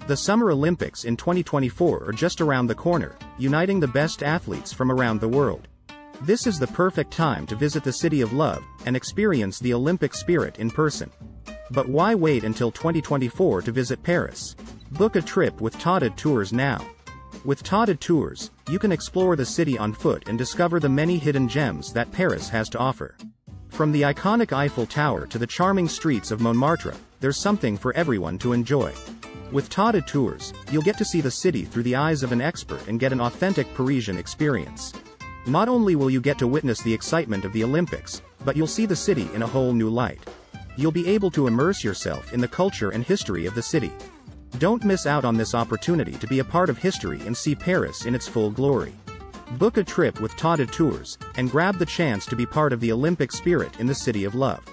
The Summer Olympics in 2024 are just around the corner, uniting the best athletes from around the world. This is the perfect time to visit the City of Love and experience the Olympic spirit in person. But why wait until 2024 to visit Paris? Book a trip with Tata Tours now. With Tata Tours, you can explore the city on foot and discover the many hidden gems that Paris has to offer. From the iconic Eiffel Tower to the charming streets of Montmartre, there's something for everyone to enjoy. With Tata Tours, you'll get to see the city through the eyes of an expert and get an authentic Parisian experience. Not only will you get to witness the excitement of the Olympics, but you'll see the city in a whole new light. You'll be able to immerse yourself in the culture and history of the city. Don't miss out on this opportunity to be a part of history and see Paris in its full glory. Book a trip with Tata Tours, and grab the chance to be part of the Olympic spirit in the City of Love.